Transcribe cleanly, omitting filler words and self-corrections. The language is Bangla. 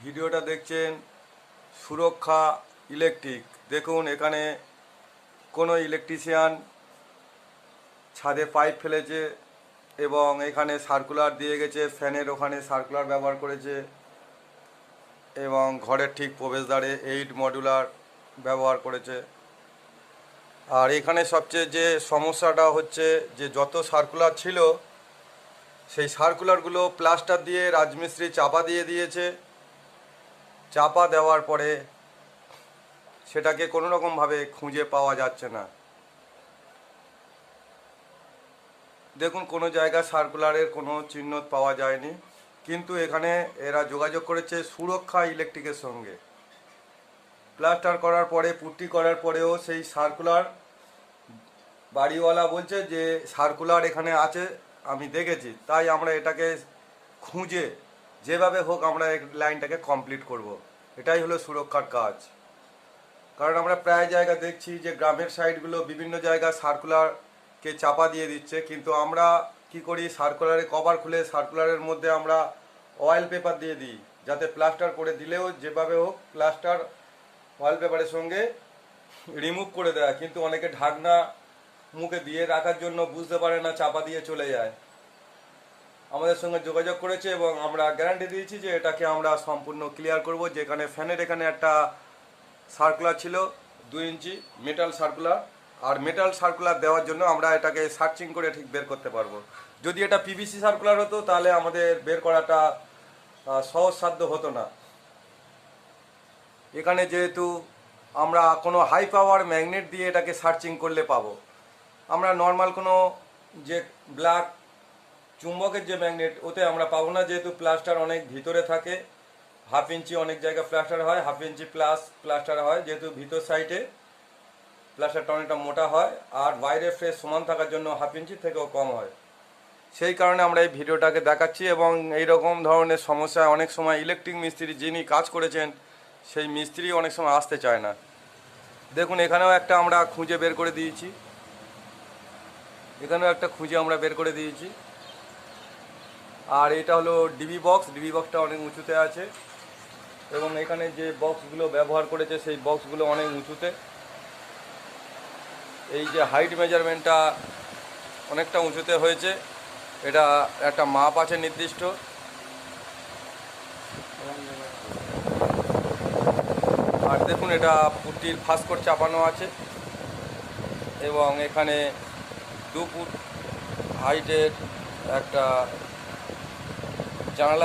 ভিডিওটা দেখছেন সুরক্ষা ইলেকট্রিক। দেখুন এখানে কোনো ইলেকট্রিশিয়ান ছাদে পাইপ ফেলেছে এবং এখানে সার্কুলার দিয়ে গেছে, ফ্যানের ওখানে সার্কুলার ব্যবহার করেছে এবং ঘরের ঠিক প্রবেশদ্বারে 8 মডুলার ব্যবহার করেছে। আর এখানে সবচেয়ে যে সমস্যাটা হচ্ছে যে যত সার্কুলার ছিল সেই সার্কুলারগুলো প্লাস্টার দিয়ে রাজমিস্ত্রি চাপা দিয়ে দিয়েছে। চাপা দেওয়ার পরে সেটাকে কোনো রকমভাবে খুঁজে পাওয়া যাচ্ছে না। দেখুন কোনো জায়গায় সার্কুলারের কোনো চিহ্ন পাওয়া যায়নি, কিন্তু এখানে এরা যোগাযোগ করেছে সুরক্ষা ইলেকট্রিকের সঙ্গে। প্লাস্টার করার পরে পুট্টি করার পরেও সেই সার্কুলার বাড়িওয়ালা বলছে যে সার্কুলার এখানে আছে, আমি দেখেছি, তাই আমরা এটাকে খুঁজে যেভাবে হোক আমরা এই লাইনটাকে কমপ্লিট করব। এটাই হলো সুরক্ষার কাজ। কারণ আমরা প্রায় জায়গা দেখছি যে গ্রামের সাইডগুলো বিভিন্ন জায়গায় সার্কুলারকে চাপা দিয়ে দিচ্ছে, কিন্তু আমরা কি করি, সার্কুলারে কভার খুলে সার্কুলারের মধ্যে আমরা অয়েল পেপার দিয়ে দিই, যাতে প্লাস্টার করে দিলেও যেভাবে হোক প্লাস্টার অয়েল পেপারের সঙ্গে রিমুভ করে দেয়। কিন্তু অনেকে ঢাকনা মুখে দিয়ে রাখার জন্য বুঝতে পারে না, চাপা দিয়ে চলে যায়। আমাদের সঙ্গে যোগাযোগ করেছে এবং আমরা গ্যারান্টি দিয়েছি যে এটাকে আমরা সম্পূর্ণ ক্লিয়ার করব। যেখানে ফ্যানের এখানে একটা সার্কুলার ছিল 2 ইঞ্চি মেটাল সার্কুলার, আর মেটাল সার্কুলার দেওয়ার জন্য আমরা এটাকে সার্চিং করে ঠিক বের করতে পারবো। যদি এটা পিভিসি সার্কুলার হতো তাহলে আমাদের বের করাটা সহজসাধ্য হতো না। এখানে যেহেতু আমরা কোনো হাই পাওয়ার ম্যাগনেট দিয়ে এটাকে সার্চিং করলে পাবো, আমরা নর্মাল কোনো যে ব্ল্যাক চুম্বকের যে ম্যাগনেট ওতে আমরা পাবো না, যেহেতু প্লাস্টার অনেক ভিতরে থাকে। 1/2 ইঞ্চি অনেক জায়গায় প্লাস্টার হয়, 1/2 ইঞ্চি প্লাস প্লাস্টার হয়, যেহেতু ভিতর সাইডে প্লাস্টারটা অনেকটা মোটা হয় আর বাইরে ফ্রেশ সমান থাকার জন্য 1/2 ইঞ্চি থেকেও কম হয়। সেই কারণে আমরা এই ভিডিওটাকে দেখাচ্ছি। এবং এই রকম ধরনের সমস্যা অনেক সময় ইলেকট্রিক মিস্ত্রি যিনি কাজ করেছেন সেই মিস্ত্রি অনেক সময় আসতে চায় না। দেখুন এখানেও একটা আমরা খুঁজে বের করে দিয়েছি, এখানেও একটা খুঁজে আমরা বের করে দিয়েছি। আর এটা হলো ডিবি বক্স, ডিবি বক্সটা অনেক উঁচুতে আছে এবং এখানে যে বক্সগুলো ব্যবহার করেছে সেই বক্সগুলো অনেক উঁচুতে। এই যে হাইট মেজারমেন্টটা অনেকটা উঁচুতে হয়েছে, এটা একটা মাপ আছে নির্দিষ্ট। আর দেখুন এটা পুট্টির ফাঁসকোট চাপানো আছে এবং এখানে 2 ফুট হাইটের একটা জানালা